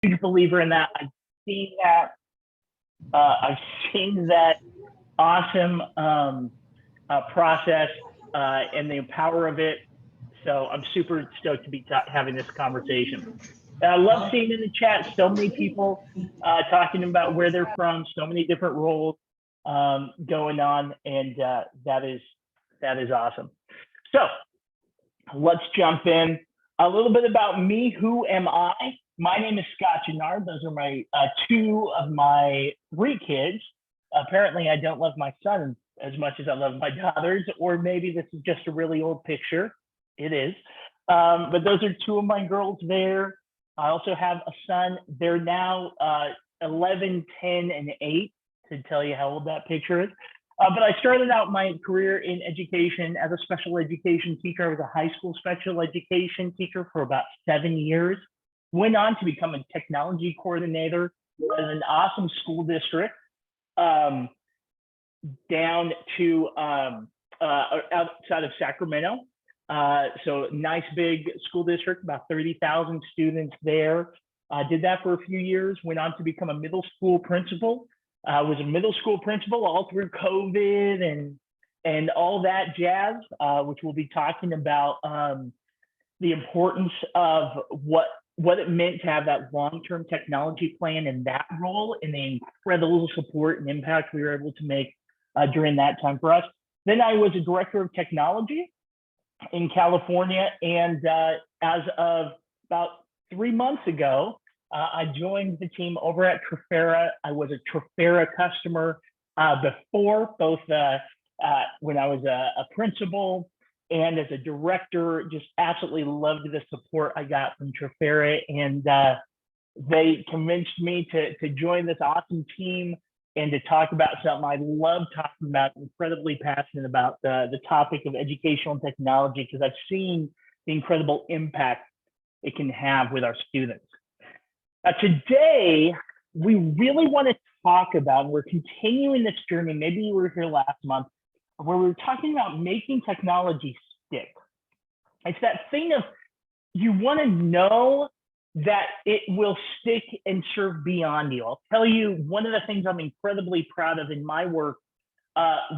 huge believer in that. Seen that. I've seen that awesome process and the power of it. So I'm super stoked to be having this conversation. And I love seeing in the chat so many people talking about where they're from, so many different roles going on, and that is awesome. So let's jump in. A little bit about me. Who am I? My name is Scott Jonard. Those are my two of my three kids. Apparently, I don't love my son as much as I love my daughters, or maybe this is just a really old picture. It is. But those are two of my girls there. I also have a son. They're now 11, 10, and 8, to tell you how old that picture is. But I started out my career in education as a special education teacher. I was a high school special education teacher for about 7 years. Went on to become a technology coordinator at an awesome school district down to outside of Sacramento. So nice big school district, about 30,000 students there. Did that for a few years, went on to become a middle school principal. Was a middle school principal all through COVID and all that jazz, which we'll be talking about the importance of what it meant to have that long-term technology plan in that role, and the incredible support and impact we were able to make during that time for us. Then I was a director of technology in California, and as of about 3 months ago, I joined the team over at Trafera. I was a Trafera customer before, both when I was a principal and as a director. Just absolutely loved the support I got from Trafera, and they convinced me to join this awesome team and to talk about something I love talking about, incredibly passionate about the topic of educational technology, because I've seen the incredible impact it can have with our students. Today, we really want to talk about, and we're continuing this journey, maybe you were here last month, where we were talking about making technology stick. It's that thing of, you want to know that it will stick and serve beyond you. I'll tell you, one of the things I'm incredibly proud of in my work,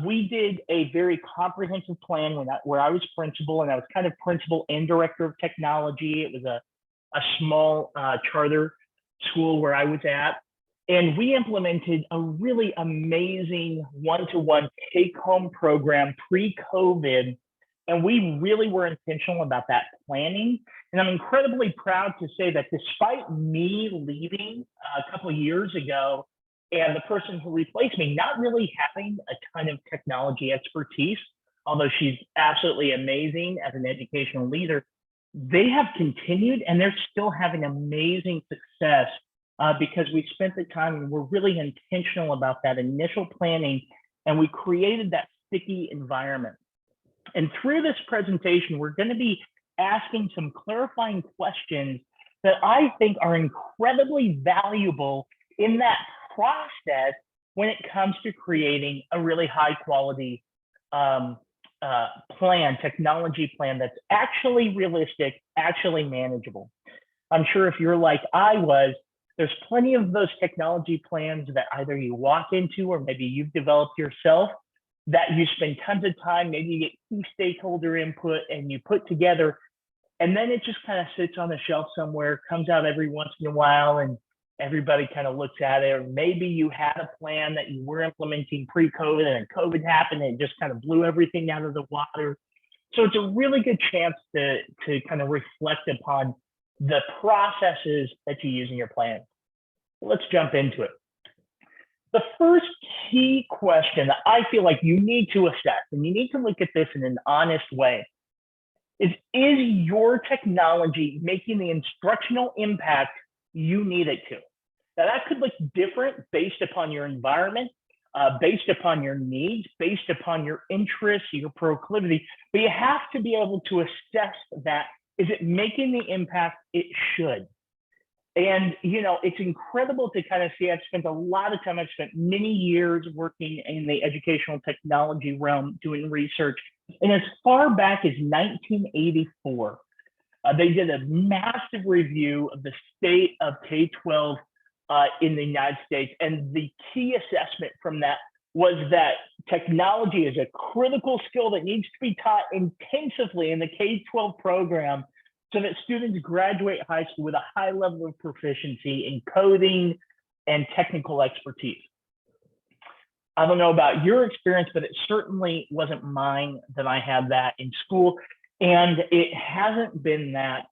we did a very comprehensive plan where I was principal, and I was kind of principal and director of technology. It was a small charter school where I was at, and we implemented a really amazing one-to-one take-home program pre-COVID, and we really were intentional about that planning. And I'm incredibly proud to say that despite me leaving a couple of years ago, and the person who replaced me not really having a ton of technology expertise, although she's absolutely amazing as an educational leader, they have continued, and they're still having amazing success because we spent the time and we're really intentional about that initial planning, and we created that sticky environment. And through this presentation, we're going to be asking some clarifying questions that I think are incredibly valuable in that process when it comes to creating a really high quality technology plan that's actually realistic, actually manageable. I'm sure if you're like I was, there's plenty of those technology plans that either you walk into or maybe you've developed yourself that you spend tons of time, maybe you get key stakeholder input and you put together, and then it just kind of sits on the shelf somewhere, comes out every once in a while, and everybody kind of looks at it. Or maybe you had a plan that you were implementing pre-COVID, and then COVID happened and it just kind of blew everything out of the water. So it's a really good chance to kind of reflect upon the processes that you use in your plan. Let's jump into it. The first key question that I feel like you need to assess, and you need to look at this in an honest way, is your technology making the instructional impact you need it to? Now, that could look different based upon your environment, based upon your needs, based upon your interests, your proclivity, but you have to be able to assess that. Is it making the impact it should? And, you know, it's incredible to kind of see. I've spent many years working in the educational technology realm doing research. And as far back as 1984, They did a massive review of the state of K-12 in the United States. And the key assessment from that was that technology is a critical skill that needs to be taught intensively in the K-12 program so that students graduate high school with a high level of proficiency in coding and technical expertise. I don't know about your experience, but it certainly wasn't mine that I had that in school. And it hasn't been that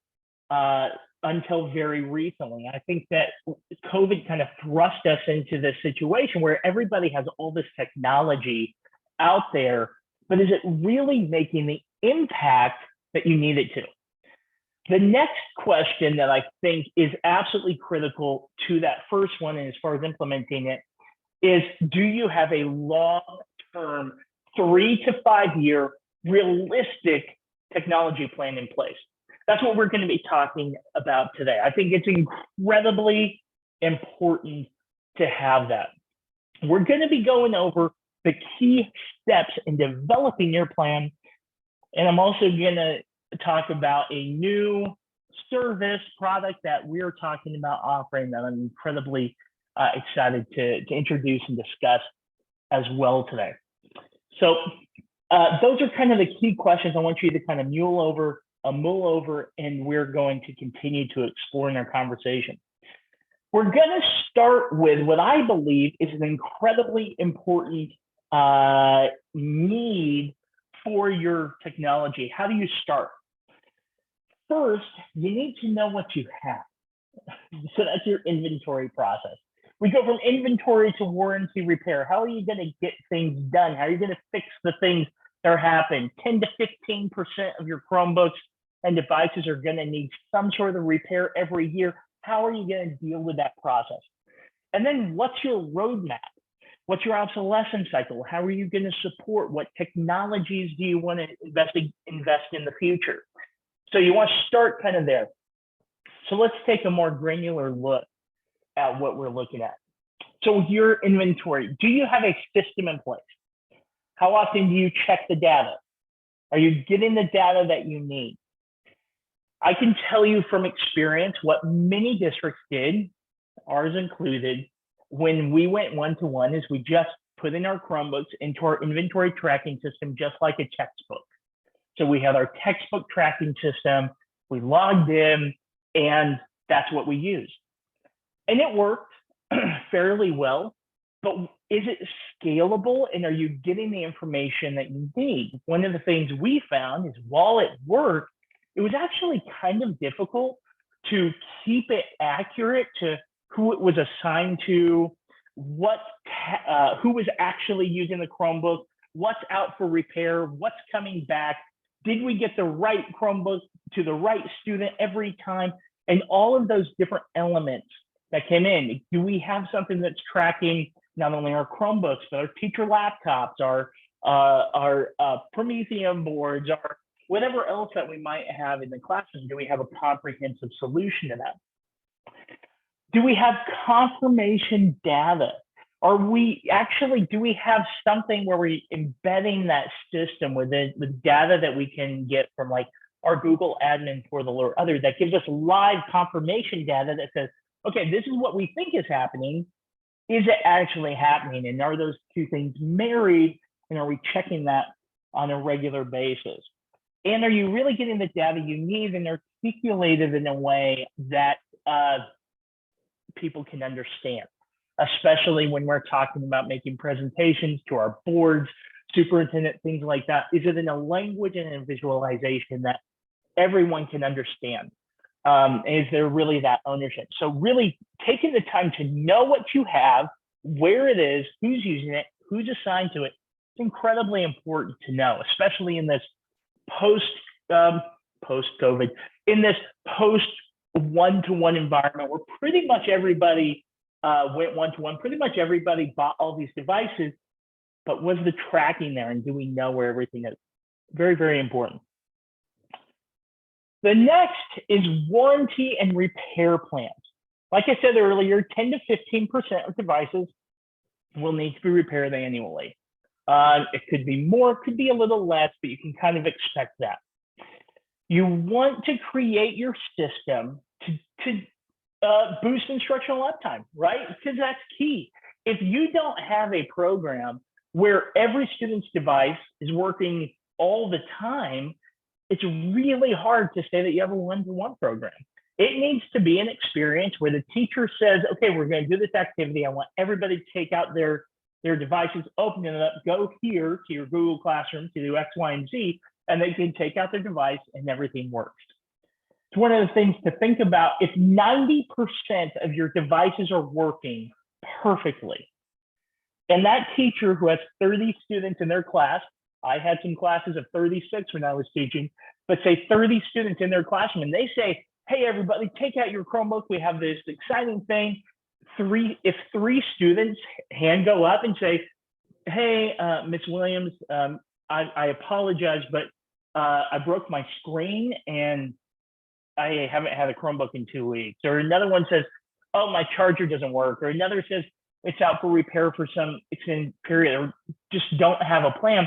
until very recently. I think that COVID kind of thrust us into this situation where everybody has all this technology out there, but is it really making the impact that you need it to? The next question that I think is absolutely critical to that first one, and as far as implementing it, is do you have a long-term 3 to 5 year realistic technology plan in place? That's what we're going to be talking about today. I think it's incredibly important to have that. We're going to be going over the key steps in developing your plan. And I'm also going to talk about a new service product that we're talking about offering that I'm incredibly excited to introduce and discuss as well today. So those are kind of the key questions I want you to kind of mull over, and we're going to continue to explore in our conversation. We're going to start with what I believe is an incredibly important need for your technology. How do you start? First, you need to know what you have. So that's your inventory process. We go from inventory to warranty repair. How are you going to get things done? How are you going to fix the things that are happening? 10 to 15% of your Chromebooks and devices are going to need some sort of repair every year. How are you going to deal with that process? And then what's your roadmap? What's your obsolescence cycle? How are you going to support? What technologies do you want to invest in the future? So you want to start kind of there. So let's take a more granular look at what we're looking at. So with your inventory, do you have a system in place? How often do you check the data? Are you getting the data that you need? I can tell you from experience what many districts did, ours included, when we went one-to-one is we just put in our Chromebooks into our inventory tracking system, just like a textbook. So we had our textbook tracking system, we logged in, and that's what we used. And it worked fairly well, but is it scalable and are you getting the information that you need? One of the things we found is while it worked, it was actually kind of difficult to keep it accurate to who it was assigned to, who was actually using the Chromebook, what's out for repair, what's coming back. Did we get the right Chromebook to the right student every time? And all of those different elements that came in. Do we have something that's tracking not only our Chromebooks, but our teacher laptops, our Promethean boards, our whatever else that we might have in the classroom? Do we have a comprehensive solution to that? Do we have confirmation data? Do we have something where we're embedding that system within the data that we can get from like our Google admin portal or other that gives us live confirmation data that says, okay, this is what we think is happening. Is it actually happening? And are those two things married? And are we checking that on a regular basis? And are you really getting the data you need and articulated in a way that people can understand, especially when we're talking about making presentations to our boards, superintendent, things like that? Is it in a language and a visualization that everyone can understand? Is there really that ownership? So really taking the time to know what you have, where it is, who's using it, who's assigned to it, it's incredibly important to know, especially in this post-COVID, in this post-one-to-one environment where pretty much everybody went one-to-one, pretty much everybody bought all these devices, but was the tracking there and do we know where everything is? Very, very important. The next is warranty and repair plans. Like I said earlier, 10 to 15% of devices will need to be repaired annually. It could be more, it could be a little less, but you can kind of expect that. You want to create your system to boost instructional uptime, right? Because that's key. If you don't have a program where every student's device is working all the time, it's really hard to say that you have a one-to-one program. It needs to be an experience where the teacher says, okay, we're going to do this activity. I want everybody to take out their devices, open it up, go here to your Google Classroom to do X, Y, and Z, and they can take out their device and everything works. It's one of the things to think about. If 90% of your devices are working perfectly, and that teacher who has 30 students in their class, I had some classes of 36 when I was teaching, but say 30 students in their classroom, and they say, hey, everybody, take out your Chromebook. We have this exciting thing. If three students hand go up and say, hey, Miss Williams, I apologize, but I broke my screen and I haven't had a Chromebook in 2 weeks. Or another one says, oh, my charger doesn't work. Or another says, it's out for repair for some extended period, or just don't have a plan.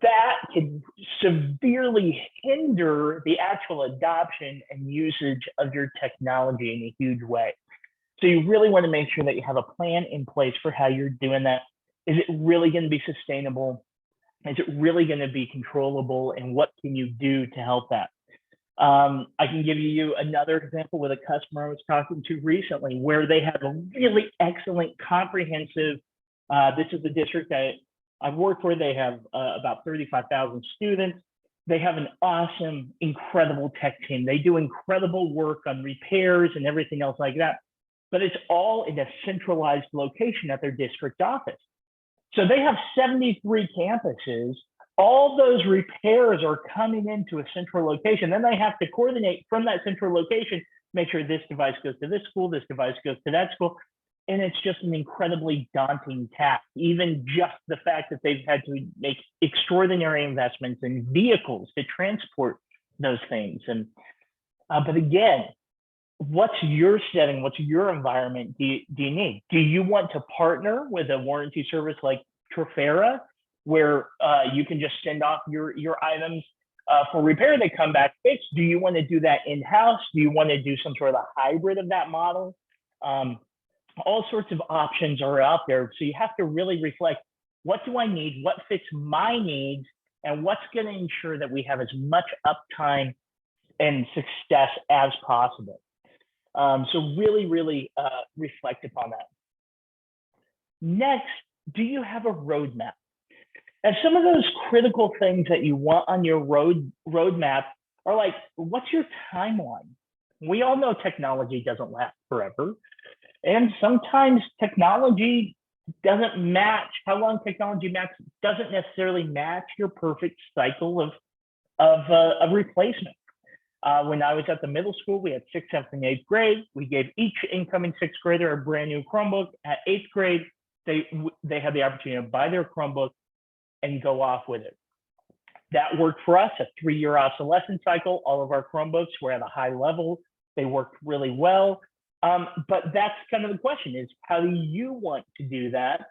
That can severely hinder the actual adoption and usage of your technology in a huge way. So you really want to make sure that you have a plan in place for how you're doing that. Is it really going to be sustainable? Is it really going to be controllable? And what can you do to help that? I can give you another example with a customer I was talking to recently where they have a really excellent, comprehensive, this is the district that I've worked for. They have about 35,000 students. They have an awesome, incredible tech team. They do incredible work on repairs and everything else like that, but it's all in a centralized location at their district office. So they have 73 campuses. All those repairs are coming into a central location. Then they have to coordinate from that central location, make sure this device goes to this school, this device goes to that school. And it's just an incredibly daunting task. Even just the fact that they've had to make extraordinary investments in vehicles to transport those things. And but again, what's your setting? What's your environment do you need? Do you want to partner with a warranty service like Trafera, where you can just send off your items for repair, they come back fixed? Do you want to do that in-house? Do you want to do some sort of a hybrid of that model? All sorts of options are out there. So you have to really reflect, what do I need? What fits my needs? And what's going to ensure that we have as much uptime and success as possible? So really, really reflect upon that. Next, do you have a roadmap? And some of those critical things that you want on your roadmap are like, what's your timeline? We all know technology doesn't last forever. And sometimes technology doesn't match, how long technology doesn't necessarily match your perfect cycle of replacement. When I was at the middle school, we had 6th, 7th, and 8th grade. We gave each incoming 6th grader a brand new Chromebook. At 8th grade, they had the opportunity to buy their Chromebook and go off with it. That worked for us, a 3-year obsolescence cycle. All of our Chromebooks were at a high level. They worked really well. But that's kind of the question, is how do you want to do that?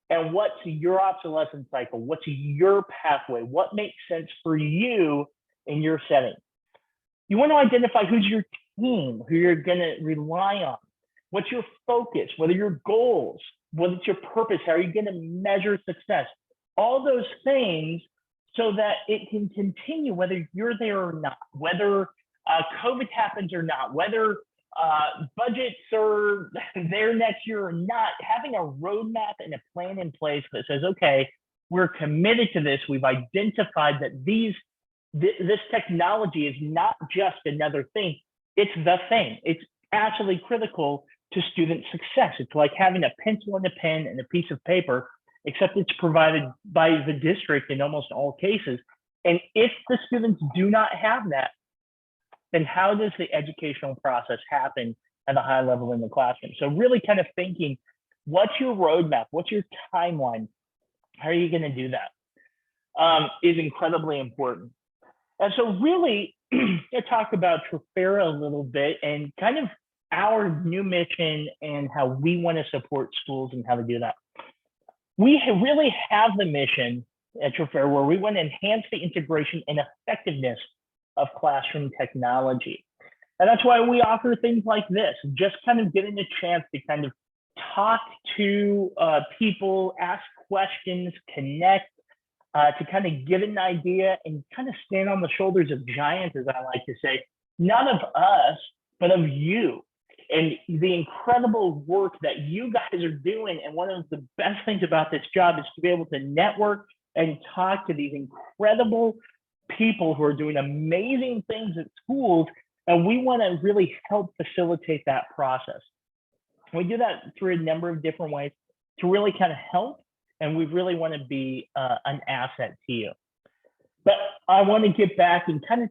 And what's your obsolescence cycle? What's your pathway? What makes sense for you in your setting? You want to identify who's your team, who you're going to rely on. What's your focus? What are your goals? What's your purpose? How are you going to measure success? All those things so that it can continue whether you're there or not, whether COVID happens or not, whether budgets are there next year or not. Having a roadmap and a plan in place that says, okay, we're committed to this. We've identified that this technology is not just another thing. It's the thing. It's absolutely critical to student success. It's like having a pencil and a pen and a piece of paper, except it's provided by the district in almost all cases. And if the students do not have that, then how does the educational process happen at a high level in the classroom? So really kind of thinking, what's your roadmap? What's your timeline? How are you going to do that? Is incredibly important. And so really, I talk about Trafera a little bit and kind of our new mission and how we want to support schools and how to do that. We really have the mission at Trafera where we want to enhance the integration and effectiveness of classroom technology. And that's why we offer things like this, just kind of getting a chance to kind of talk to people, ask questions, connect, to kind of get an idea and kind of stand on the shoulders of giants, as I like to say, not of us, but of you and the incredible work that you guys are doing. And one of the best things about this job is to be able to network and talk to these incredible people who are doing amazing things at schools. And we want to really help facilitate that process. We do that through a number of different ways to really kind of help. And we really want to be an asset to you. But I want to get back and kind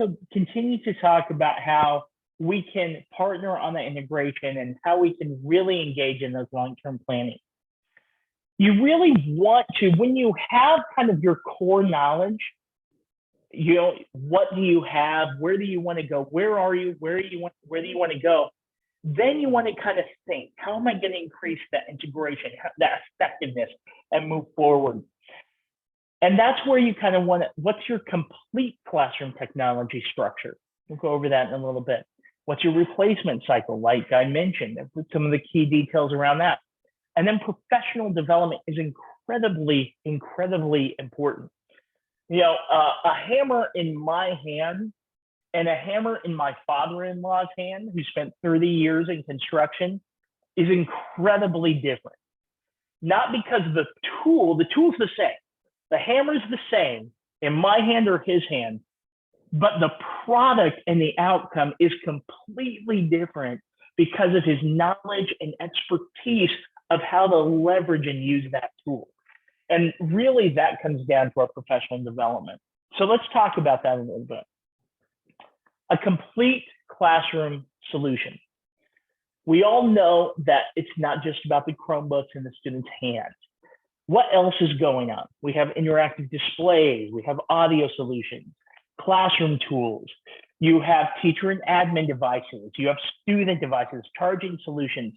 of continue to talk about how we can partner on the integration and how we can really engage in those long-term planning. You really want to, when you have kind of your core knowledge, you know, what do you have? Where do you want to go? Where are you? Where do you want to go? Then you want to kind of think, how am I going to increase that integration, that effectiveness, and move forward? And that's where you kind of want to, what's your complete classroom technology structure? We'll go over that in a little bit. What's your replacement cycle? Like I mentioned, some of the key details around that. And then professional development is incredibly, incredibly important. You know, a hammer in my hand and a hammer in my father-in-law's hand, who spent 30 years in construction, is incredibly different. Not because the tool's the same. The hammer's the same in my hand or his hand, but the product and the outcome is completely different because of his knowledge and expertise of how to leverage and use that tool. And really that comes down to our professional development. So let's talk about that a little bit. A complete classroom solution. We all know that it's not just about the Chromebooks in the student's hands. What else is going on? We have interactive displays, we have audio solutions, classroom tools, you have teacher and admin devices, you have student devices, charging solutions.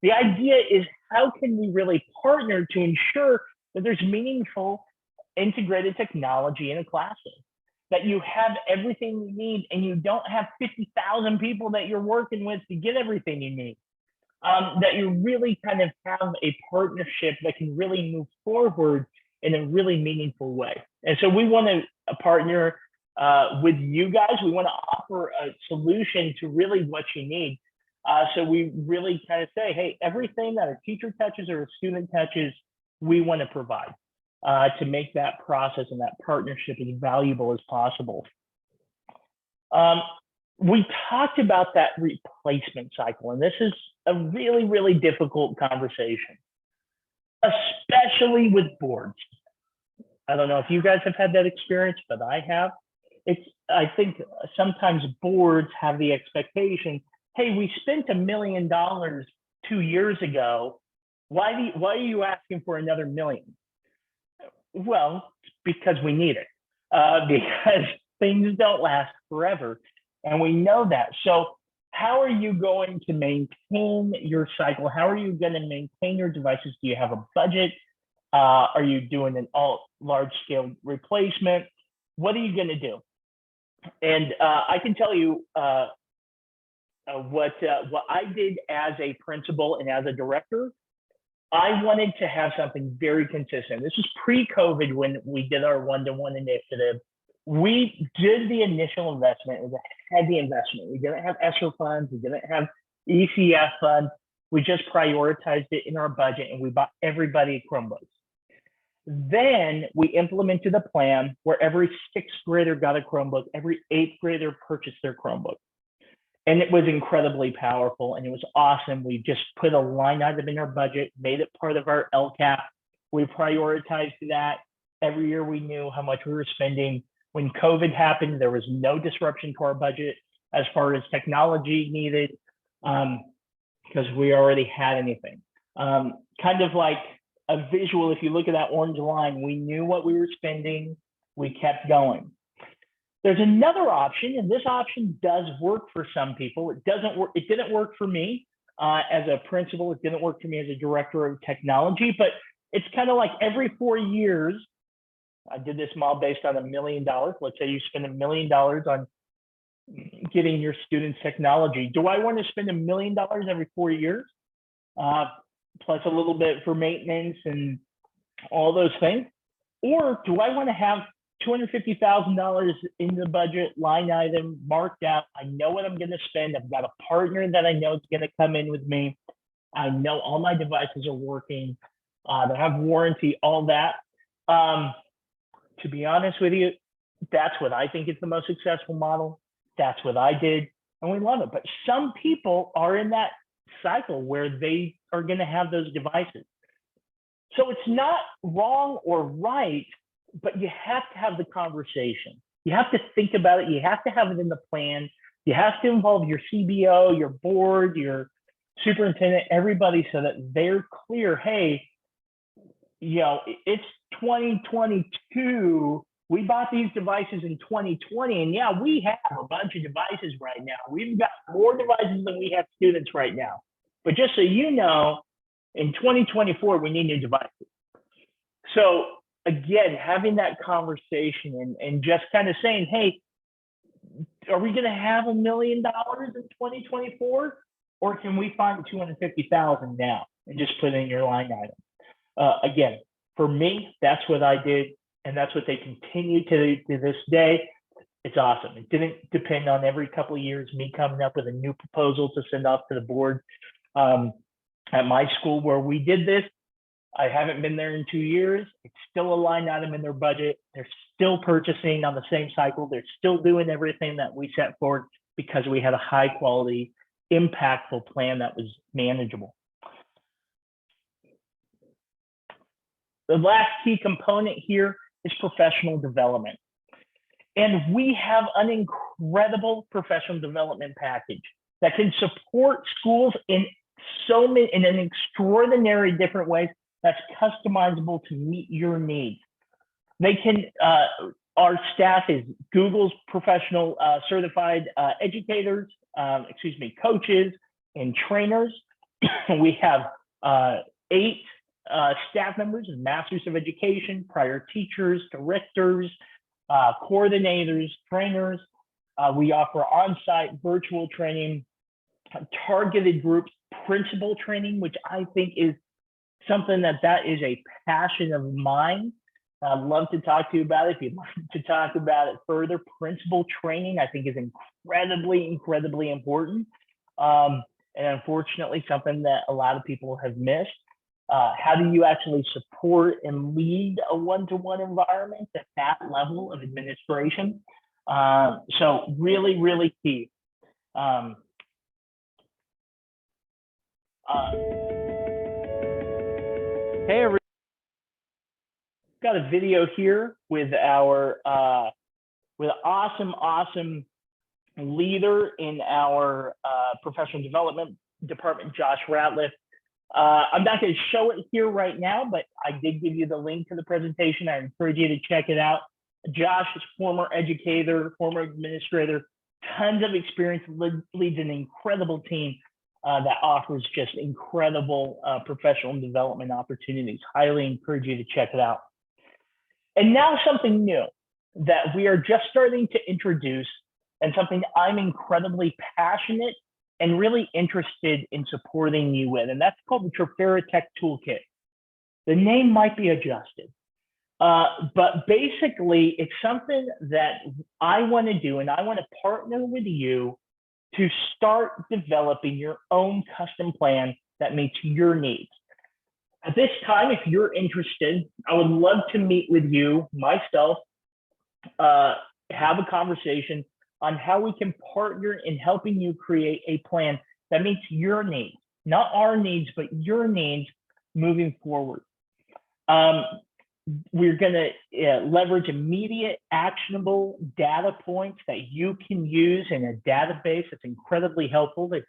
The idea is, how can we really partner to ensure that there's meaningful integrated technology in a classroom? That you have everything you need and you don't have 50,000 people that you're working with to get everything you need. That you really kind of have a partnership that can really move forward in a really meaningful way. And so we want to partner with you guys. We want to offer a solution to really what you need. So we really kind of say, hey, everything that a teacher touches or a student touches, we want to provide to make that process and that partnership as valuable as possible. We talked about that replacement cycle, and this is a really, really difficult conversation, especially with boards. I don't know if you guys have had that experience, but I have. I think sometimes boards have the expectation, hey, we spent $1 million 2 years ago. Why are you asking for another $1 million? Well, because we need it, because things don't last forever. And we know that. So how are you going to maintain your cycle? How are you going to maintain your devices? Do you have a budget? Are you doing an large scale replacement? What are you going to do? And I can tell you what I did as a principal and as a director. I wanted to have something very consistent. This is pre-COVID when we did our one-to-one initiative. We did the initial investment. It was a heavy investment. We didn't have ESSER funds. We didn't have ECF funds. We just prioritized it in our budget and we bought everybody Chromebooks. Then we implemented a plan where every sixth grader got a Chromebook, every eighth grader purchased their Chromebook. And it was incredibly powerful and it was awesome. We just put a line item in our budget, made it part of our LCAP. We prioritized that. Every year we knew how much we were spending. When COVID happened, there was no disruption to our budget as far as technology needed because we already had anything. Kind of like a visual, if you look at that orange line, we knew what we were spending, we kept going. There's another option, and this option does work for some people. It doesn't work. It didn't work for me as a principal. It didn't work for me as a director of technology, but it's kind of like every 4 years, I did this model based on $1 million. Let's say you spend $1 million on getting your students technology. Do I want to spend $1 million every 4 years, plus a little bit for maintenance and all those things? Or do I want to have $250,000 in the budget line item marked out? I know what I'm going to spend. I've got a partner that I know is going to come in with me. I know all my devices are working. They have warranty, all that. To be honest with you, that's what I think is the most successful model. That's what I did, and we love it. But some people are in that cycle where they are going to have those devices. So it's not wrong or right, but you have to have the conversation. You have to think about it. You have to have it in the plan. You have to involve your CBO, your board, your superintendent, everybody, so that they're clear. Hey, it's 2022. We bought these devices in 2020, and yeah, we have a bunch of devices right now. We've got more devices than we have students right now. But just so you know, in 2024, we need new devices. So again, having that conversation and just kind of saying, hey, are we going to have $1 million in 2024? Or can we find 250,000 now and just put in your line item? Again, for me, that's what I did. And that's what they continue to this day. It's awesome. It didn't depend on every couple of years me coming up with a new proposal to send off to the board. At my school where we did this, I haven't been there in 2 years. It's still a line item in their budget. They're still purchasing on the same cycle. They're still doing everything that we set forward because we had a high quality, impactful plan that was manageable. The last key component here is professional development. And we have an incredible professional development package that can support schools in an extraordinary different ways that's customizable to meet your needs. They can, our staff is Google's professional certified educators, coaches and trainers. We have 8 staff members and masters of education, prior teachers, directors, coordinators, trainers. We offer on-site virtual training, targeted groups, principal training, which I think is something that is a passion of mine. I'd love to talk to you about it. If you'd like to talk about it further, principal training, I think, is incredibly, incredibly important. And unfortunately, something that a lot of people have missed. How do you actually support and lead a one-to-one environment at that level of administration? So really, really key. Hey, everybody. Got a video here with our with an awesome leader in our professional development department, Josh Ratliff. I'm not going to show it here right now, but I did give you the link to the presentation. I encourage you to check it out. Josh is former educator, former administrator, tons of experience, leads an incredible team that offers just incredible professional development opportunities. Highly encourage you to check it out. And now something new that we are just starting to introduce, and something I'm incredibly passionate and really interested in supporting you with, and that's called the Trifera Tech Toolkit. The name might be adjusted, but basically it's something that I want to do, and I want to partner with you to start developing your own custom plan that meets your needs. At this time, if you're interested, I would love to meet with you, myself, have a conversation on how we can partner in helping you create a plan that meets your needs, not our needs, but your needs moving forward. We're going to leverage immediate, actionable data points that you can use in a database that's incredibly helpful. That's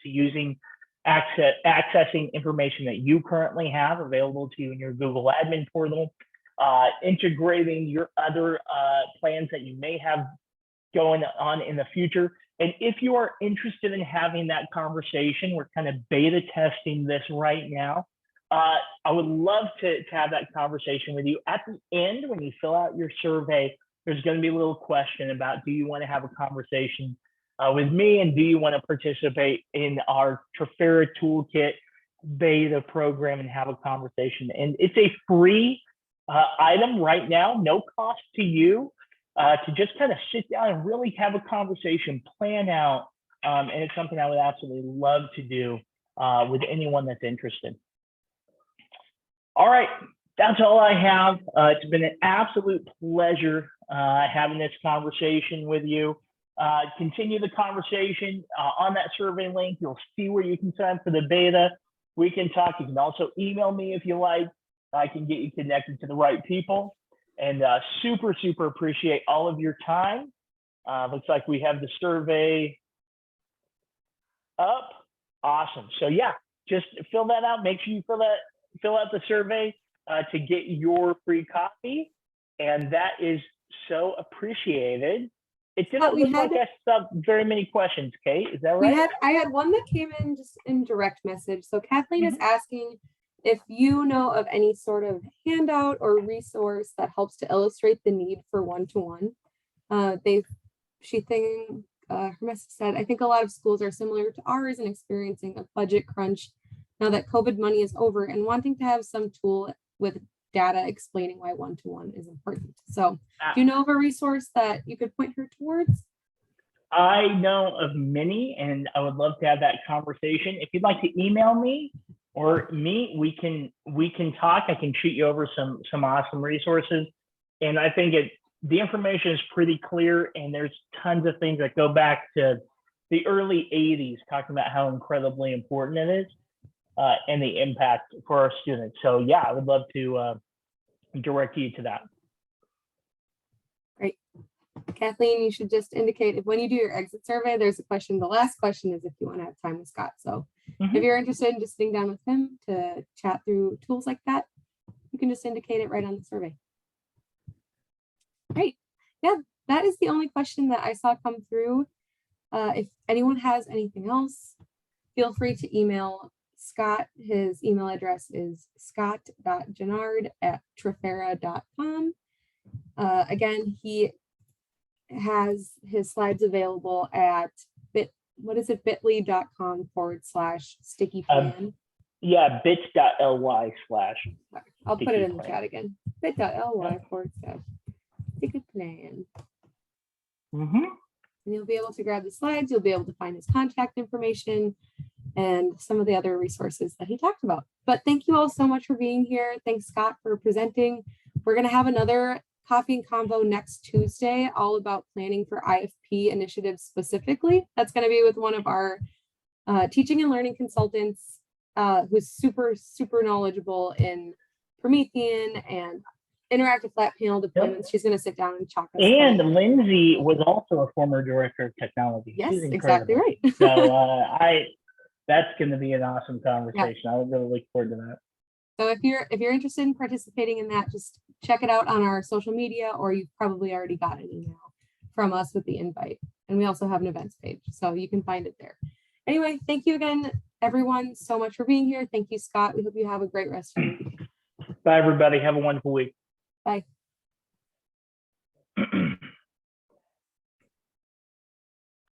accessing information that you currently have available to you in your Google admin portal, integrating your other plans that you may have going on in the future. And if you are interested in having that conversation, we're kind of beta testing this right now. I would love to have that conversation with you. At the end, when you fill out your survey, there's going to be a little question about, do you want to have a conversation with me, and do you want to participate in our Trafera Toolkit beta program and have a conversation? And it's a free item right now, no cost to you, to just kind of sit down and really have a conversation, plan out, and it's something I would absolutely love to do with anyone that's interested. All right, that's all I have. It's been an absolute pleasure having this conversation with you. Continue the conversation on that survey link. You'll see where you can sign for the beta. We can talk. You can also email me if you like. I can get you connected to the right people. And super, super appreciate all of your time. Looks like we have the survey up. Awesome. So yeah, just fill that out. Make sure you fill out the survey to get your free copy. And that is so appreciated. It didn't look like I saw very many questions, Kate. Is that right? I had one that came in just in direct message. So Kathleen is asking if you know of any sort of handout or resource that helps to illustrate the need for one-to-one. Her message said, I think a lot of schools are similar to ours and experiencing a budget crunch now that COVID money is over, and wanting to have some tool with data explaining why one-to-one is important. So do you know of a resource that you could point her towards? I know of many, and I would love to have that conversation. If you'd like to email me or we can talk. I can shoot you over some awesome resources. And I think the information is pretty clear, and there's tons of things that go back to the early 80s talking about how incredibly important it is and the impact for our students. So yeah, I would love to direct you to that. Great. Kathleen, you should just indicate if when you do your exit survey, there's a question. The last question is if you want to have time with Scott. So if you're interested in just sitting down with him to chat through tools like that, you can just indicate it right on the survey. Great. Yeah, that is the only question that I saw come through. If anyone has anything else, feel free to email Scott. His email address is scott.jonard@trafera.com. Again, he has his slides available at bit.ly.com/sticky plan. Yeah, bit.ly/ I'll put it in the chat again. bit.ly/sticky plan. And you'll be able to grab the slides. You'll be able to find his contact information and some of the other resources that he talked about. But thank you all so much for being here. Thanks, Scott, for presenting. We're going to have another coffee and convo next Tuesday, all about planning for IFP initiatives specifically. That's going to be with one of our teaching and learning consultants who's super, super knowledgeable in Promethean and interactive flat panel deployments. Yep. She's going to sit down and talk us. And Lindsay was also a former director of technology. Yes, exactly right. So that's going to be an awesome conversation. Yeah. I really look forward to that. So if you're interested in participating in that, just check it out on our social media, or you've probably already got an email from us with the invite. And we also have an events page, so you can find it there. Anyway, thank you again, everyone, so much for being here. Thank you, Scott. We hope you have a great rest of your week. Bye, everybody. Have a wonderful week. Bye.